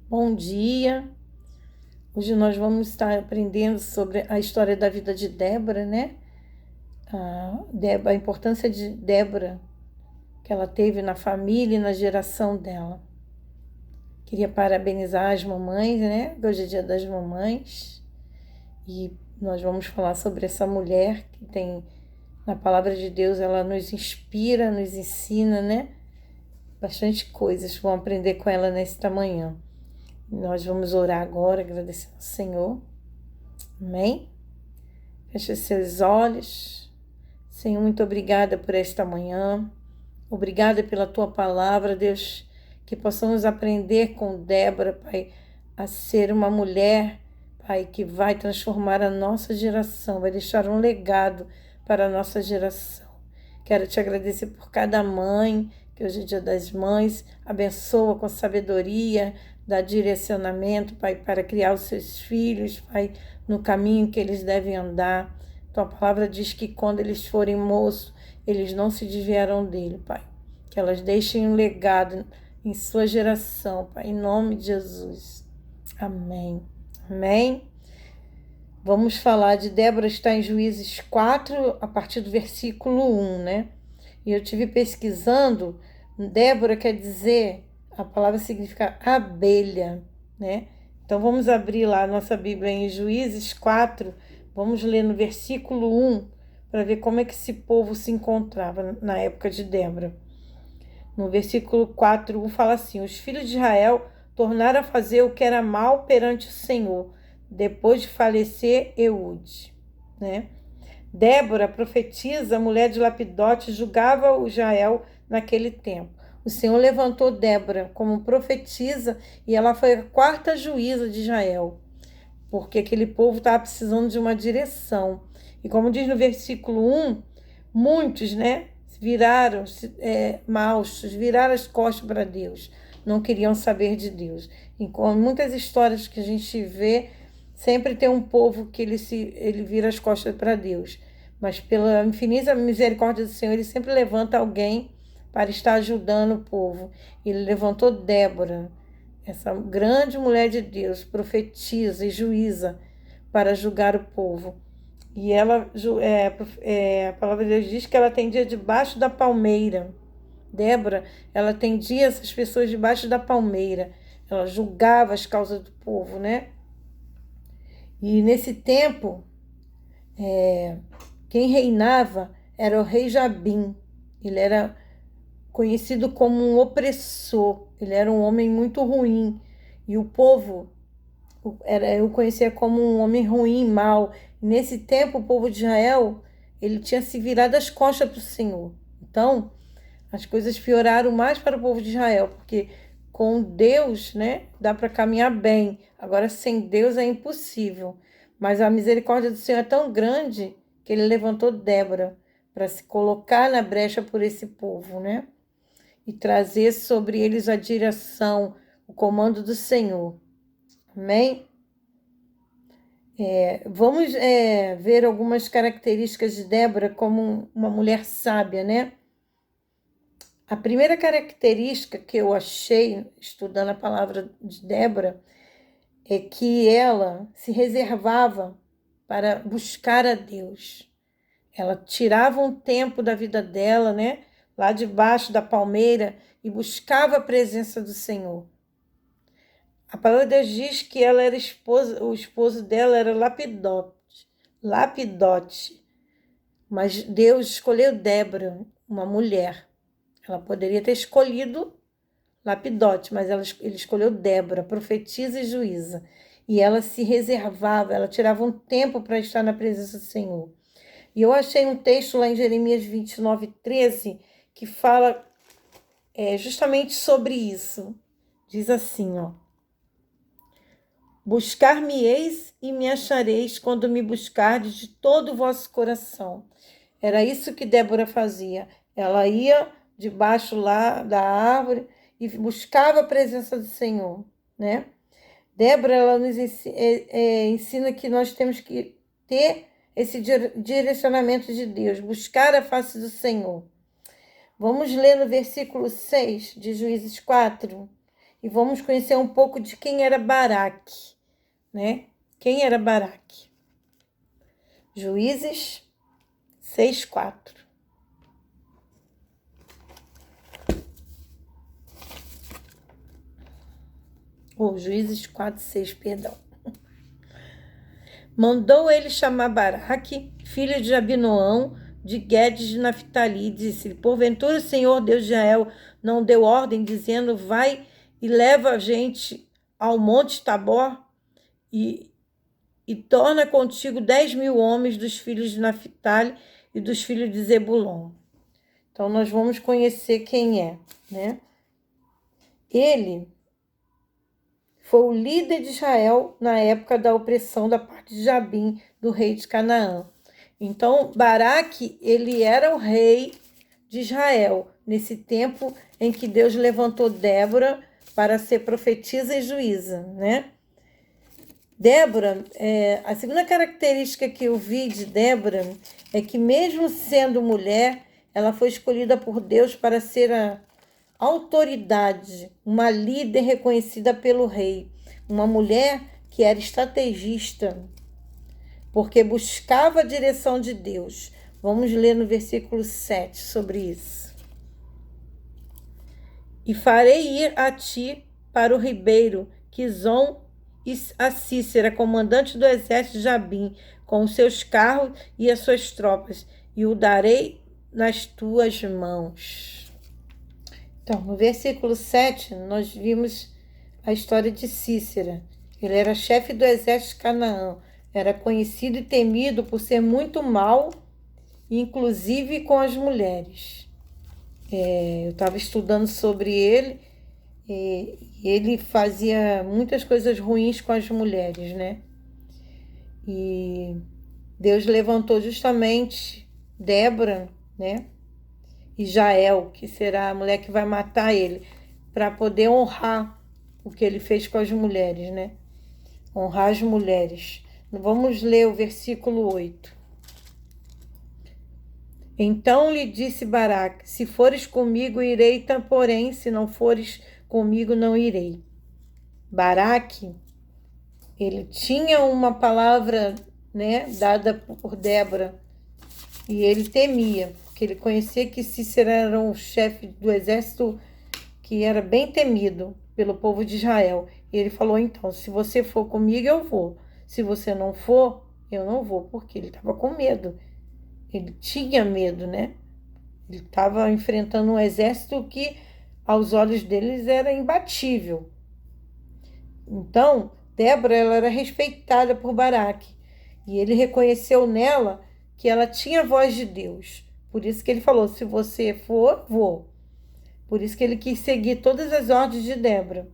Bom dia! Hoje nós vamos estar aprendendo sobre a história da vida de Débora, né? A importância de Débora que ela teve na família e na geração dela. Queria parabenizar as mamães, né? Hoje é dia das mamães e nós vamos falar sobre essa mulher que tem, na palavra de Deus, ela nos inspira, nos ensina, né? Bastante coisas, vamos aprender com ela nesta manhã. Nós vamos orar agora, agradecendo ao Senhor. Amém? Feche seus olhos. Senhor, muito obrigada por esta manhã. Obrigada pela tua palavra, Deus, que possamos aprender com Débora, Pai, a ser uma mulher, Pai, que vai transformar a nossa geração, vai deixar um legado para a nossa geração. Quero te agradecer por cada mãe, que hoje é dia das mães, abençoa com sabedoria, dá direcionamento, Pai, para criar os seus filhos, Pai, no caminho que eles devem andar. Tua palavra diz que quando eles forem moços, eles não se desviarão dele, Pai. Que elas deixem um legado em sua geração, Pai, em nome de Jesus. Amém. Amém. Vamos falar de Débora, está em Juízes 4, a partir do versículo 1, né? E eu tive pesquisando, Débora quer dizer, a palavra significa abelha, né? Então vamos abrir lá a nossa Bíblia em Juízes 4, vamos ler no versículo 1, para ver como é que esse povo se encontrava na época de Débora. No versículo 4, fala assim: os filhos de Israel tornaram a fazer o que era mal perante o Senhor, depois de falecer Eude, né? Débora, profetisa, mulher de Lapidote, julgava o Israel naquele tempo. O Senhor levantou Débora como profetisa e ela foi a quarta juíza de Israel, porque aquele povo estava precisando de uma direção. E como diz no versículo 1, muitos, né, viraram maus, viraram as costas para Deus, não queriam saber de Deus. E com muitas histórias que a gente vê, sempre tem um povo que ele vira as costas para Deus. Mas pela infinita misericórdia do Senhor, ele sempre levanta alguém para estar ajudando o povo. Ele levantou Débora, essa grande mulher de Deus, profetisa e juíza, para julgar o povo. E ela, a palavra de Deus diz que ela atendia debaixo da palmeira. Débora, ela atendia essas pessoas debaixo da palmeira. Ela julgava as causas do povo, né? E nesse tempo, quem reinava era o rei Jabim. Ele era conhecido como um opressor. Ele era um homem muito ruim. E o povo eu conhecia como um homem ruim, mau. Nesse tempo, o povo de Israel, ele tinha se virado as costas para o Senhor. Então, as coisas pioraram mais para o povo de Israel, porque com Deus, né, dá para caminhar bem. Agora, sem Deus é impossível. Mas a misericórdia do Senhor é tão grande que ele levantou Débora para se colocar na brecha por esse povo, né? E trazer sobre eles a direção, o comando do Senhor. Amém? Vamos ver algumas características de Débora como uma mulher sábia, né? A primeira característica que eu achei, estudando a palavra de Débora, é que ela se reservava para buscar a Deus. Ela tirava um tempo da vida dela, né? Lá debaixo da palmeira e buscava a presença do Senhor. A palavra de Deus diz que ela era o esposo dela era Lapidote. Mas Deus escolheu Débora, uma mulher. Ela poderia ter escolhido Lapidote, mas ele escolheu Débora, profetisa e juíza. E ela se reservava, ela tirava um tempo para estar na presença do Senhor. E eu achei um texto lá em Jeremias 29:13 que fala justamente sobre isso. Diz assim, ó: buscar-me-eis e me achareis quando me buscardes de todo o vosso coração. Era isso que Débora fazia. Ela ia debaixo lá da árvore e buscava a presença do Senhor, né? Débora, ela nos ensina que nós temos que ter esse direcionamento de Deus, buscar a face do Senhor. Vamos ler no versículo 6 de Juízes 4. e vamos conhecer um pouco de quem era Baraque, né? Quem era Baraque? Juízes 6:4. Juízes 4:6, perdão. Mandou ele chamar Baraque, filho de Abinoão, de Guedes de Naphtali, e disse-lhe: porventura o Senhor Deus de Israel não deu ordem, dizendo: vai e leva a gente ao monte Tabor e torna contigo 10.000 homens dos filhos de Naphtali e dos filhos de Zebulon. Então, nós vamos conhecer quem é, né? Ele foi o líder de Israel na época da opressão da parte de Jabim, do rei de Canaã. Então, Baraque, ele era o rei de Israel, nesse tempo em que Deus levantou Débora para ser profetisa e juíza, né? Débora, a segunda característica que eu vi de Débora é que, mesmo sendo mulher, ela foi escolhida por Deus para ser a autoridade, uma líder reconhecida pelo rei, uma mulher que era estrategista, porque buscava a direção de Deus. Vamos ler no versículo 7 sobre isso. E farei ir a ti para o ribeiro Quizon e a Cícera, comandante do exército de Jabim, com os seus carros e as suas tropas, e o darei nas tuas mãos. Então, no versículo 7, nós vimos a história de Cícera. Ele era chefe do exército de Canaã, era conhecido e temido por ser muito mau, inclusive com as mulheres. Eu estava estudando sobre ele, e ele fazia muitas coisas ruins com as mulheres, né? E Deus levantou justamente Débora, né? E Jael, que será a mulher que vai matar ele, para poder honrar o que ele fez com as mulheres, né? Honrar as mulheres. Vamos ler o versículo 8. Então lhe disse Baraque: se fores comigo, irei, porém, se não fores comigo, não irei. Baraque, ele tinha uma palavra, né, dada por Débora, e ele temia, porque ele conhecia que Cícera era um chefe do exército que era bem temido pelo povo de Israel. E ele falou: então, se você for comigo, eu vou. Se você não for, eu não vou, porque ele estava com medo. Ele tinha medo, né? Ele estava enfrentando um exército que, aos olhos deles, era imbatível. Então, Débora, ela era respeitada por Baraque. E ele reconheceu nela que ela tinha a voz de Deus. Por isso que ele falou: se você for, vou. Por isso que ele quis seguir todas as ordens de Débora.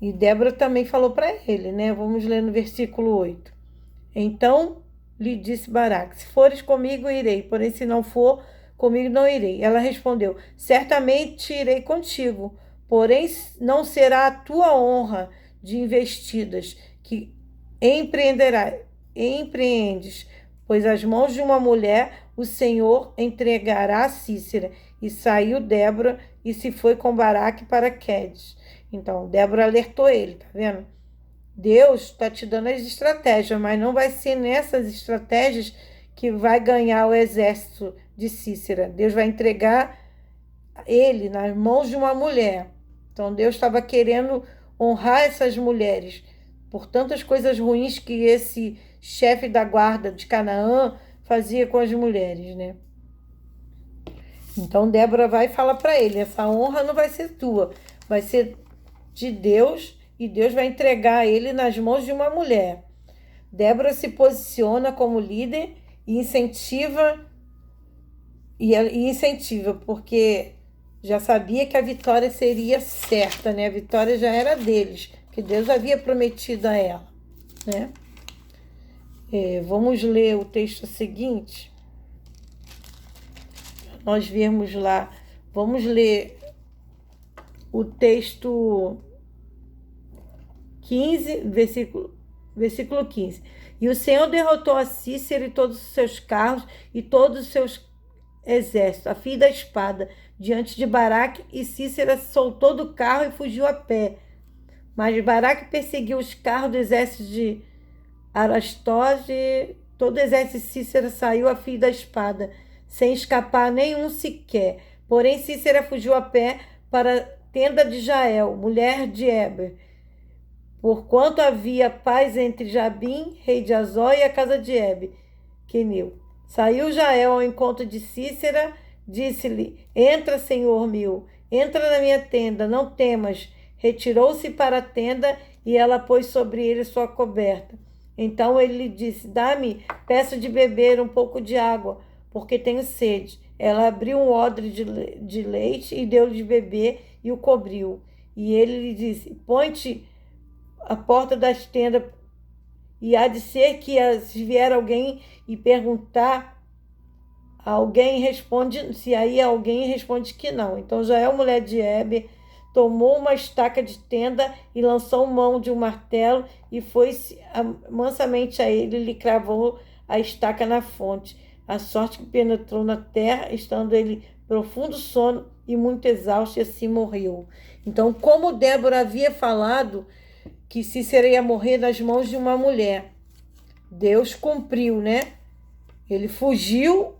E Débora também falou para ele, né? Vamos ler no versículo 8. Então lhe disse Baraque: se fores comigo, irei, porém se não for, comigo não irei. Ela respondeu: certamente irei contigo, porém não será a tua honra de investidas que empreendes, pois as mãos de uma mulher o Senhor entregará a Cícera. E saiu Débora e se foi com Baraque para Quedes. Então, Débora alertou ele, tá vendo? Deus está te dando as estratégias, mas não vai ser nessas estratégias que vai ganhar o exército de Cícera. Deus vai entregar ele nas mãos de uma mulher. Então, Deus estava querendo honrar essas mulheres por tantas coisas ruins que esse chefe da guarda de Canaã fazia com as mulheres, né? Então, Débora vai falar para ele: essa honra não vai ser tua, vai ser de Deus, e Deus vai entregar ele nas mãos de uma mulher. Débora se posiciona como líder e incentiva, porque já sabia que a vitória seria certa, né? A vitória já era deles, que Deus havia prometido a ela, né? Vamos ler o texto seguinte. Nós vemos lá, vamos ler o texto 15, versículo 15. E o Senhor derrotou a Cícera e todos os seus carros e todos os seus exército, a fio da espada, diante de Baraque, e Cícera soltou do carro e fugiu a pé. Mas Baraque perseguiu os carros do exército de Arastote, todo o exército de Cícera saiu a fio da espada, sem escapar nenhum sequer. Porém, Cícera fugiu a pé para a tenda de Jael, mulher de Eber, porquanto havia paz entre Jabim, rei de Azor, e a casa de Eber, Queneu. Saiu Jael ao encontro de Cícera, disse-lhe: Entra, senhor meu, entra na minha tenda, não temas. Retirou-se para a tenda e ela pôs sobre ele sua coberta. Então ele lhe disse: Dá-me, peço de beber um pouco de água, porque tenho sede. Ela abriu um odre de leite e deu-lhe de beber e o cobriu. E ele lhe disse: Põe-te à porta das tendas, e há de ser que se vier alguém e perguntar, alguém responde, se aí alguém responde que não. Então Jael, mulher de Eber, tomou uma estaca de tenda e lançou mão de um martelo e foi-se mansamente a ele e lhe cravou a estaca na fonte. A sorte que penetrou na terra, estando ele profundo sono e muito exausto, e assim morreu. Então, como Débora havia falado que Cícera ia morrer nas mãos de uma mulher, Deus cumpriu, né? Ele fugiu,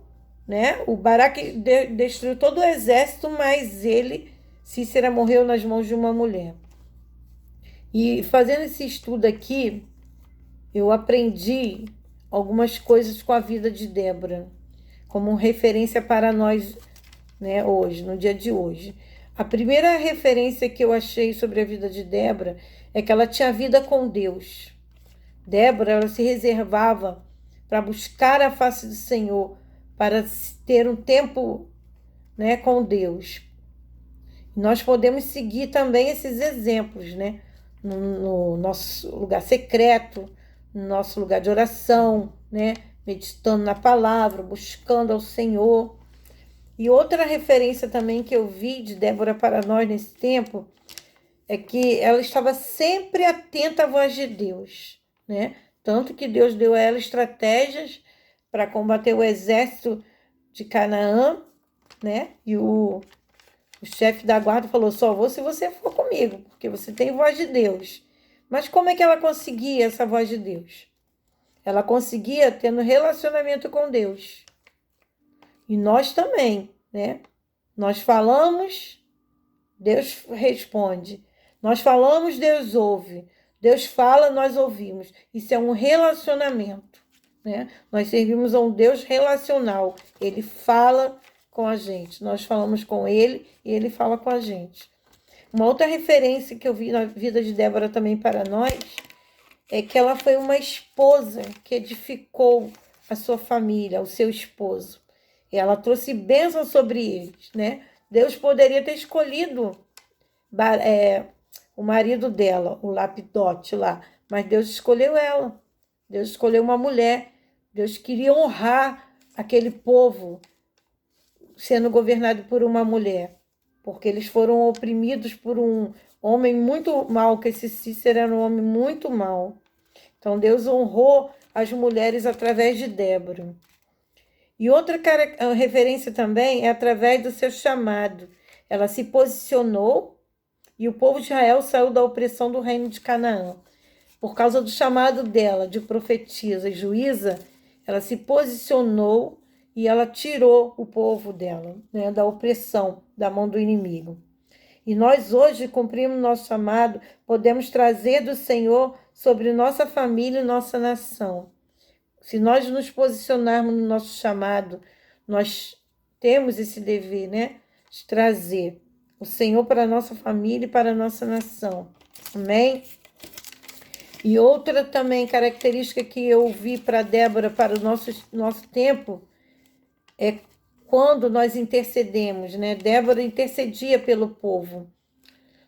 né? O Baraque destruiu todo o exército, mas Cícera morreu nas mãos de uma mulher. E fazendo esse estudo aqui, eu aprendi algumas coisas com a vida de Débora, como referência para nós, né, hoje, no dia de hoje. A primeira referência que eu achei sobre a vida de Débora é que ela tinha vida com Deus. Débora, ela se reservava para buscar a face do Senhor, para ter um tempo, né, com Deus. Nós podemos seguir também esses exemplos, né? No nosso lugar secreto, no nosso lugar de oração, né? Meditando na palavra, buscando ao Senhor. E outra referência também que eu vi de Débora para nós nesse tempo é que ela estava sempre atenta à voz de Deus, né? Tanto que Deus deu a ela estratégias para combater o exército de Canaã, né? E o chefe da guarda falou: só vou se você for comigo, porque você tem voz de Deus. Mas como é que ela conseguia essa voz de Deus? Ela conseguia tendo relacionamento com Deus. E nós também, né? Nós falamos, Deus responde. Nós falamos, Deus ouve. Deus fala, nós ouvimos. Isso é um relacionamento, né? Nós servimos a um Deus relacional. Ele fala com a gente. Nós falamos com ele e ele fala com a gente. Uma outra referência que eu vi na vida de Débora também para nós é que ela foi uma esposa que edificou a sua família, o seu esposo. E ela trouxe bênção sobre eles, né? Deus poderia ter escolhido o marido dela, o Lapidote lá, mas Deus escolheu ela. Deus escolheu uma mulher. Deus queria honrar aquele povo sendo governado por uma mulher, porque eles foram oprimidos por um homem muito mau, que esse Cícero era um homem muito mau. Então Deus honrou as mulheres através de Débora. E outra referência também é através do seu chamado. Ela se posicionou e o povo de Israel saiu da opressão do reino de Canaã. Por causa do chamado dela de profetisa e juíza, ela se posicionou e ela tirou o povo dela, né, da opressão, da mão do inimigo. E nós hoje cumprimos nosso chamado, podemos trazer do Senhor sobre nossa família e nossa nação. Se nós nos posicionarmos no nosso chamado, nós temos esse dever, né, de trazer o Senhor para a nossa família e para a nossa nação. Amém? E outra também característica que eu vi para Débora, para o nosso tempo, é quando nós intercedemos, né? Débora intercedia pelo povo.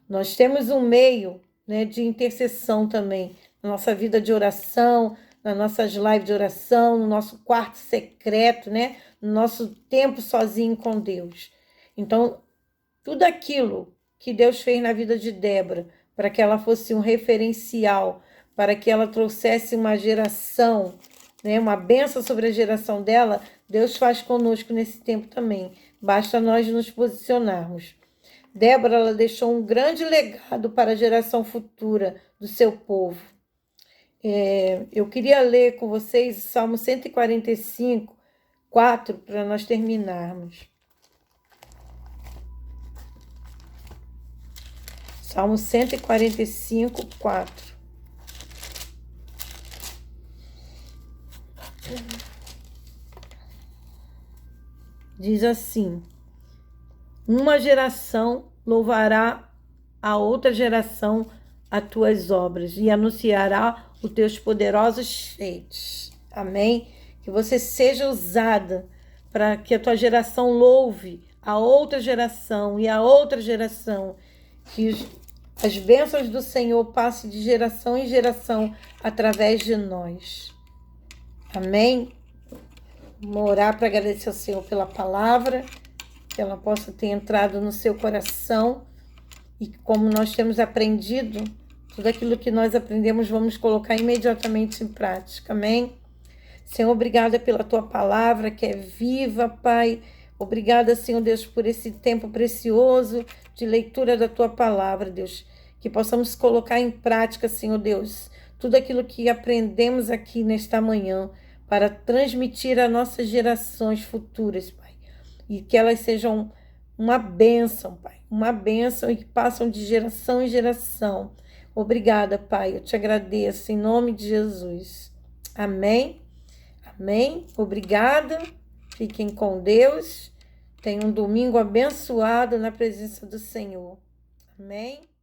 Nós temos um meio, né, de intercessão também, na nossa vida de oração, nas nossas lives de oração, no nosso quarto secreto, né? No nosso tempo sozinho com Deus. Então, tudo aquilo que Deus fez na vida de Débora, para que ela fosse um referencial, para que ela trouxesse uma geração, né, uma bênção sobre a geração dela, Deus faz conosco nesse tempo também. Basta nós nos posicionarmos. Débora, ela deixou um grande legado para a geração futura do seu povo. Eu queria ler com vocês o Salmo 145, 4, para nós terminarmos. Salmo 145, 4. Diz assim: uma geração louvará a outra geração as tuas obras e anunciará os teus poderosos feitos. Amém? Que você seja usada para que a tua geração louve a outra geração e a outra geração. Que as bênçãos do Senhor passem de geração em geração através de nós. Amém? Vamos orar para agradecer ao Senhor pela palavra, que ela possa ter entrado no seu coração e como nós temos aprendido, tudo aquilo que nós aprendemos vamos colocar imediatamente em prática. Amém? Senhor, obrigada pela tua palavra que é viva, Pai. Obrigada, Senhor Deus, por esse tempo precioso de leitura da tua palavra, Deus. Que possamos colocar em prática, Senhor Deus, tudo aquilo que aprendemos aqui nesta manhã para transmitir a nossas gerações futuras, Pai. E que elas sejam uma bênção, Pai. Uma bênção e que passam de geração em geração. Obrigada, Pai. Eu te agradeço em nome de Jesus. Amém. Amém. Obrigada. Fiquem com Deus. Tenham um domingo abençoado na presença do Senhor. Amém.